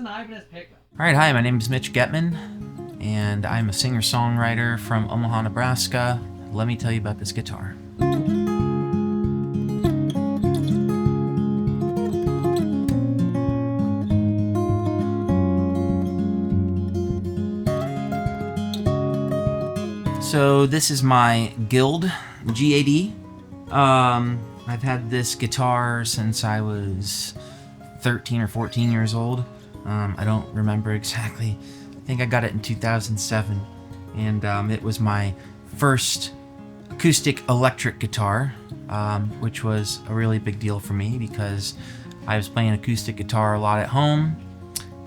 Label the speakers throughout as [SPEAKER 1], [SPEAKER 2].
[SPEAKER 1] Alright, hi, my name is Mitch Gettman, and I'm a singer-songwriter from Omaha, Nebraska. Let me tell you about this guitar. So this is my Guild GAD. I've had this guitar since I was 13 or 14 years old. I don't remember exactly. I think I got it in 2007, and it was my first acoustic electric guitar, which was a really big deal for me because I was playing acoustic guitar a lot at home,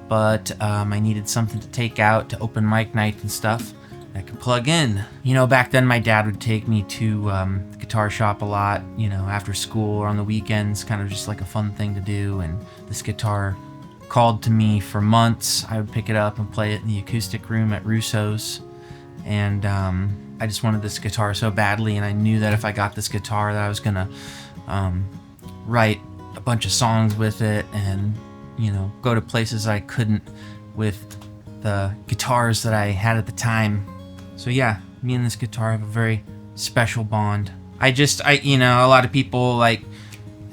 [SPEAKER 1] but I needed something to take out to open mic night and stuff I could plug in. You know, back then my dad would take me to the guitar shop a lot, you know, after school or on the weekends, kind of just like a fun thing to do, and this guitar called to me for months. I would pick it up and play it in the acoustic room at Russo's, and I just wanted this guitar so badly, and I knew that if I got this guitar that I was gonna write a bunch of songs with it and, you know, go to places I couldn't with the guitars that I had at the time. So yeah, me and this guitar have a very special bond. You know, a lot of people like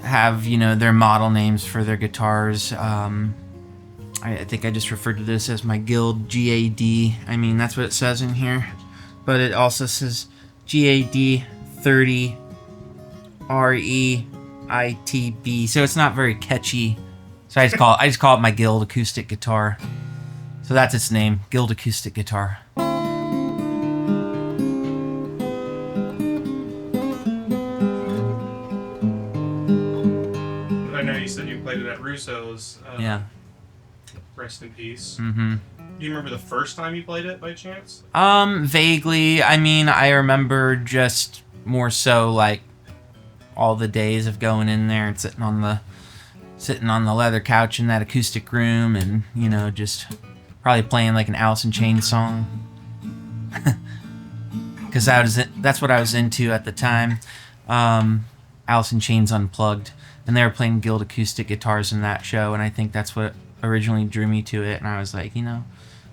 [SPEAKER 1] have, you know, their model names for their guitars. I think I just referred to this as my Guild GAD. I mean, that's what it says in here, but it also says GAD 30 REITB. So it's not very catchy. So I just call it my Guild acoustic guitar. So that's its name, Guild acoustic guitar.
[SPEAKER 2] I know you said you played it at Russo's.
[SPEAKER 1] Yeah.
[SPEAKER 2] Rest in peace.
[SPEAKER 1] Mm-hmm.
[SPEAKER 2] Do you remember the first time you played it by chance?
[SPEAKER 1] Vaguely. I mean, I remember just more so like all the days of going in there and sitting on the leather couch in that acoustic room, and, you know, just probably playing like an Allyson and James song. Because that's what I was into at the time. Allyson and James Unplugged, and they were playing Guild acoustic guitars in that show, and I think that's what originally drew me to it, and I was like, you know,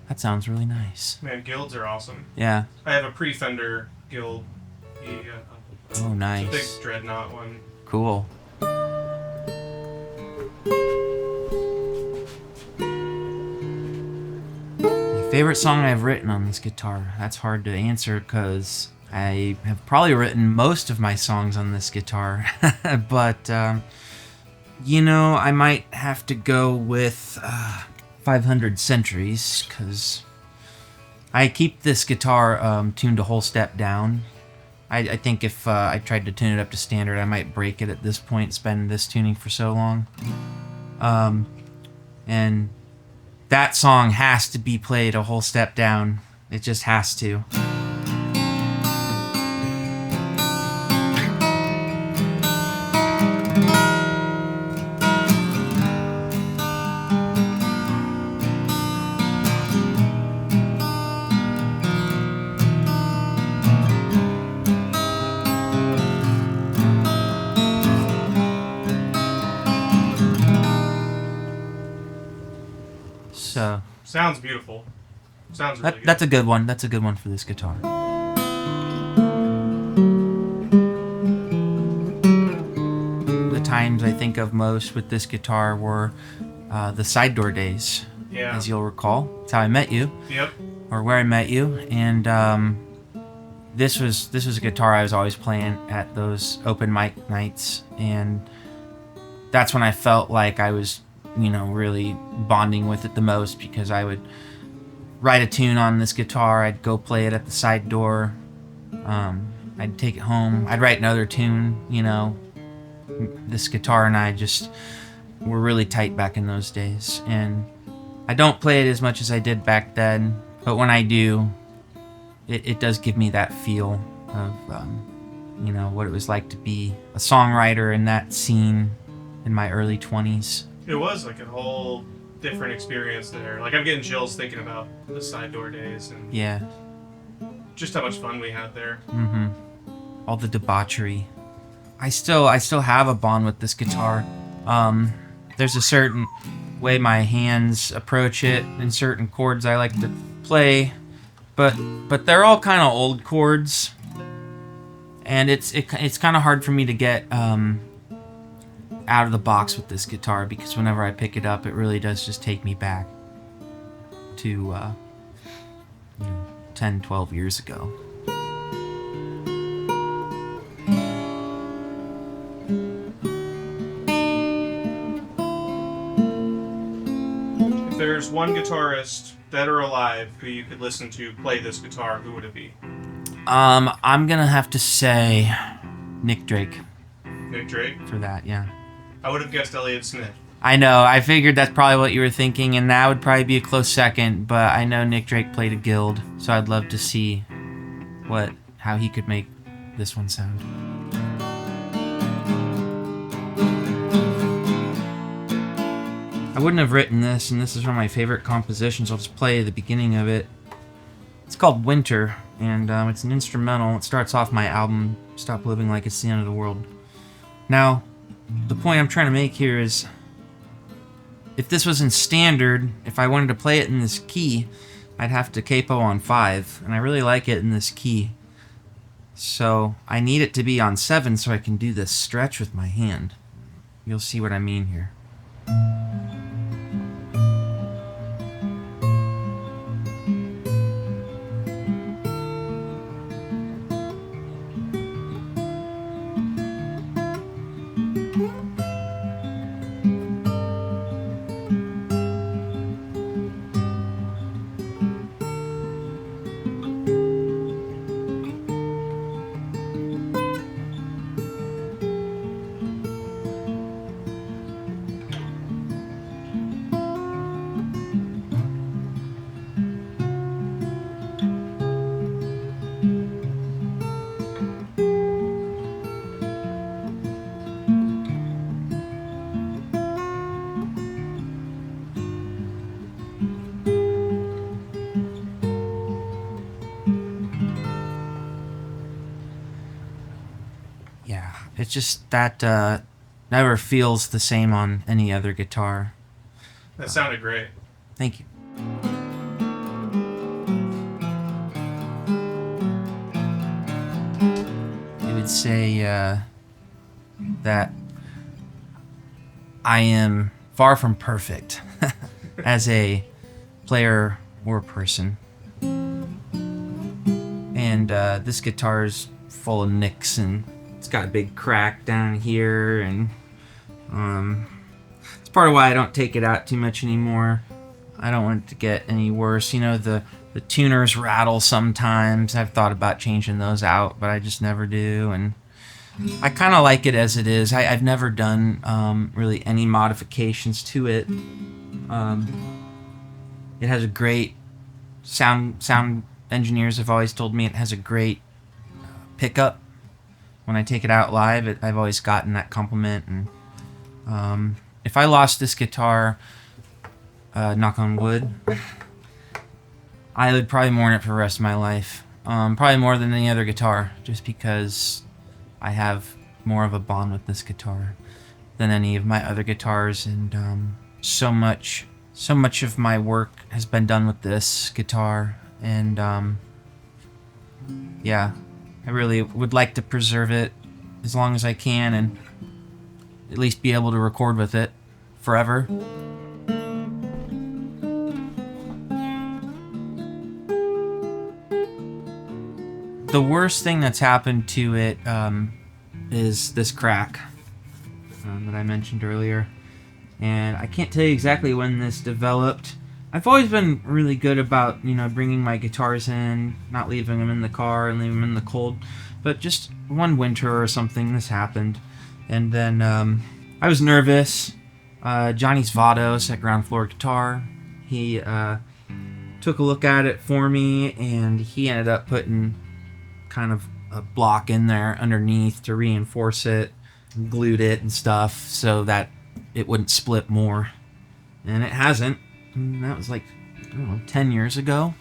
[SPEAKER 1] that sounds really nice.
[SPEAKER 2] Man, Guilds are awesome.
[SPEAKER 1] Yeah.
[SPEAKER 2] I have a pre-Fender Guild.
[SPEAKER 1] Oh, nice.
[SPEAKER 2] It's a big dreadnought one.
[SPEAKER 1] Cool. Favorite song I've written on this guitar? That's hard to answer because I have probably written most of my songs on this guitar. But, you know, I might have to go with 500 Centuries because I keep this guitar tuned a whole step down. I think if I tried to tune it up to standard, I might break it at this point, spend this tuning for so long. And that song has to be played a whole step down. It just has to. So
[SPEAKER 2] sounds beautiful. Sounds really good.
[SPEAKER 1] That's a good one. That's a good one for this guitar. The times I think of most with this guitar were the side door days.
[SPEAKER 2] Yeah.
[SPEAKER 1] As you'll recall, it's how I met you.
[SPEAKER 2] Yep.
[SPEAKER 1] Or where I met you, and this was a guitar I was always playing at those open mic nights, and that's when I felt like I was, you know, really bonding with it the most, because I would write a tune on this guitar, I'd go play it at the side door, I'd take it home, I'd write another tune, you know. This guitar and I just were really tight back in those days, and I don't play it as much as I did back then, but when I do, it does give me that feel of, you know, what it was like to be a songwriter in that scene in my early 20s.
[SPEAKER 2] It was like a whole different experience there. Like, I'm getting chills thinking about the side door days and
[SPEAKER 1] Yeah.
[SPEAKER 2] just how much fun we had there.
[SPEAKER 1] Mm-hmm. All the debauchery. I still have a bond with this guitar. There's a certain way my hands approach it in certain chords I like to play, but they're all kind of old chords, and it's kind of hard for me to get out of the box with this guitar, because whenever I pick it up, it really does just take me back to 10, 12 years ago.
[SPEAKER 2] If there's one guitarist, dead or alive, who you could listen to play this guitar, who would it be?
[SPEAKER 1] I'm gonna have to say Nick Drake.
[SPEAKER 2] Nick Drake?
[SPEAKER 1] For that, yeah.
[SPEAKER 2] I would have guessed Elliott Smith.
[SPEAKER 1] I know, I figured that's probably what you were thinking, and that would probably be a close second, but I know Nick Drake played a guild, so I'd love to see how he could make this one sound. I wouldn't have written this, and this is one of my favorite compositions. I'll just play the beginning of it. It's called Winter, and it's an instrumental. It starts off my album, Stop Living Like It's the End of the World. Now, the point I'm trying to make here is, if this was in standard, if I wanted to play it in this key, I'd have to capo on 5, and I really like it in this key. So I need it to be on 7 so I can do this stretch with my hand. You'll see what I mean here. Yeah, it's just that never feels the same on any other guitar.
[SPEAKER 2] That sounded great.
[SPEAKER 1] Thank you. I would say that I am far from perfect as a player or person. And this guitar is full of nicks, and it's got a big crack down here, and it's part of why I don't take it out too much anymore. I don't want it to get any worse. You know, the tuners rattle sometimes. I've thought about changing those out, but I just never do, and I kind of like it as it is. I've never done really any modifications to it. It has a great sound engineers have always told me it has a great pickup. When I take it out live, I've always gotten that compliment. And if I lost this guitar, knock on wood, I would probably mourn it for the rest of my life. Probably more than any other guitar, just because I have more of a bond with this guitar than any of my other guitars, and so much of my work has been done with this guitar, and yeah, I really would like to preserve it as long as I can, and at least be able to record with it forever. The worst thing that's happened to it is this crack that I mentioned earlier. And I can't tell you exactly when this developed. I've always been really good about, bringing my guitars in, not leaving them in the car and leaving them in the cold. But just one winter or something, this happened. And then I was nervous. Johnny's Vados at Ground Floor Guitar, he took a look at it for me, and he ended up putting kind of a block in there underneath to reinforce it, glued it and stuff so that it wouldn't split more, and it hasn't. And that was like, I don't know, 10 years ago.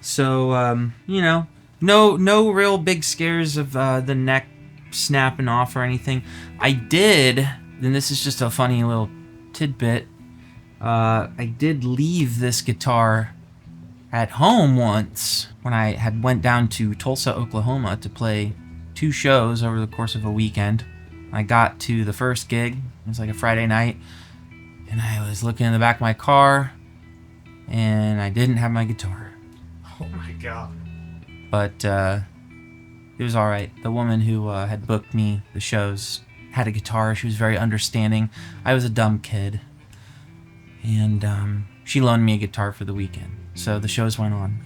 [SPEAKER 1] So no real big scares of the neck snapping off or anything. I did, and this is just a funny little tidbit, I did leave this guitar at home once when I had went down to Tulsa, Oklahoma to play 2 shows over the course of a weekend. I got to the first gig, it was like a Friday night, and I was looking in the back of my car, and I didn't have my guitar.
[SPEAKER 2] Oh my god.
[SPEAKER 1] But it was alright. The woman who had booked me the shows had a guitar. She was very understanding. I was a dumb kid. And she loaned me a guitar for the weekend. So the shows went on.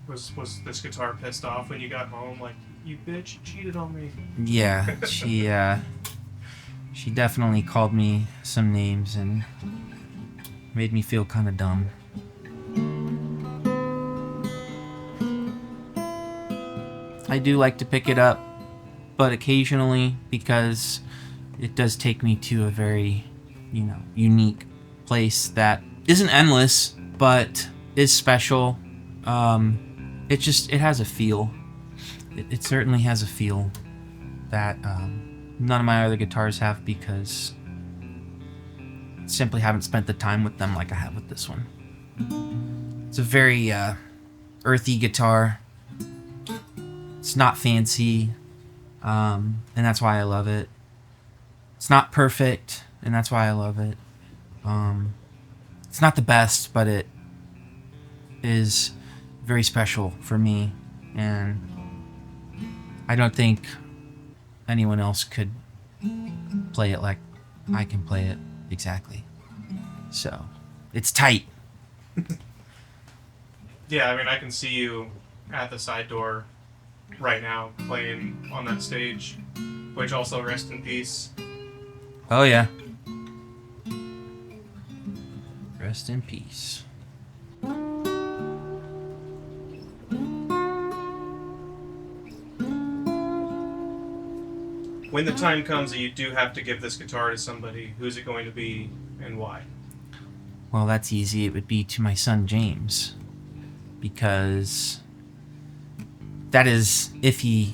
[SPEAKER 2] Was this guitar pissed off when you got home? Like, you bitch, you cheated on me.
[SPEAKER 1] Yeah, she definitely called me some names and made me feel kind of dumb. I do like to pick it up, but occasionally, because it does take me to a very, unique place that isn't endless, but is special. It has a feel. It certainly has a feel that none of my other guitars have, because I simply haven't spent the time with them like I have with this one. It's a very earthy guitar. It's not fancy, and that's why I love it. It's not perfect, and that's why I love it. It's not the best, but it is very special for me, and I don't think anyone else could play it like I can play it exactly. So, it's tight.
[SPEAKER 2] Yeah, I mean, I can see you at the side door right now playing on that stage, which also rest in peace.
[SPEAKER 1] Oh yeah. Rest in peace.
[SPEAKER 2] When the time comes that you do have to give this guitar to somebody, who's it going to be and why?
[SPEAKER 1] Well, that's easy. It would be to my son James, because that is, if he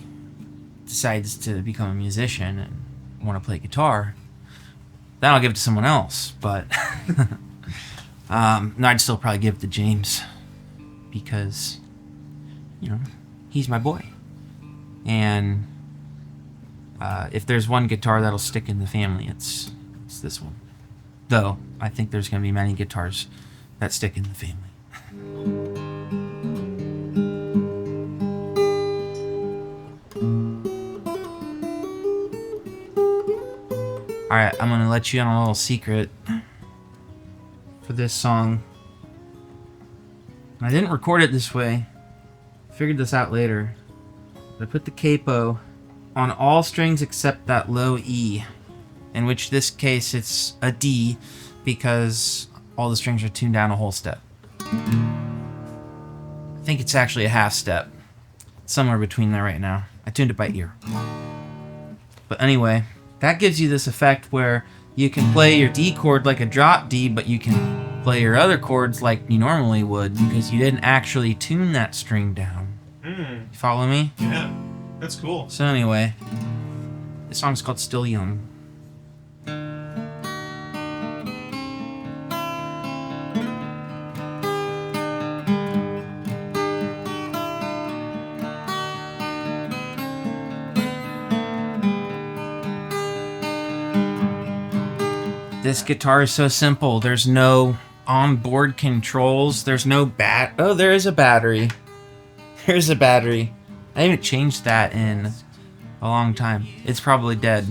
[SPEAKER 1] decides to become a musician and want to play guitar, then I'll give it to someone else. But no, I'd still probably give it to James, because he's my boy. And if there's one guitar that'll stick in the family, it's this one. Though I think there's going to be many guitars that stick in the family. Alright, I'm going to let you in on a little secret for this song. I didn't record it this way. I figured this out later. I put the capo on all strings except that low E, in which this case it's a D, because all the strings are tuned down a whole step. I think it's actually a half step. It's somewhere between there right now. I tuned it by ear. But anyway, that gives you this effect where you can play your D chord like a drop D, but you can play your other chords like you normally would, because you didn't actually tune that string down. You follow me?
[SPEAKER 2] Yeah, that's cool.
[SPEAKER 1] So anyway, this song's called Still Young. This guitar is so simple. There's no onboard controls. There's no Oh, there is a battery. There's a battery. I haven't changed that in a long time. It's probably dead.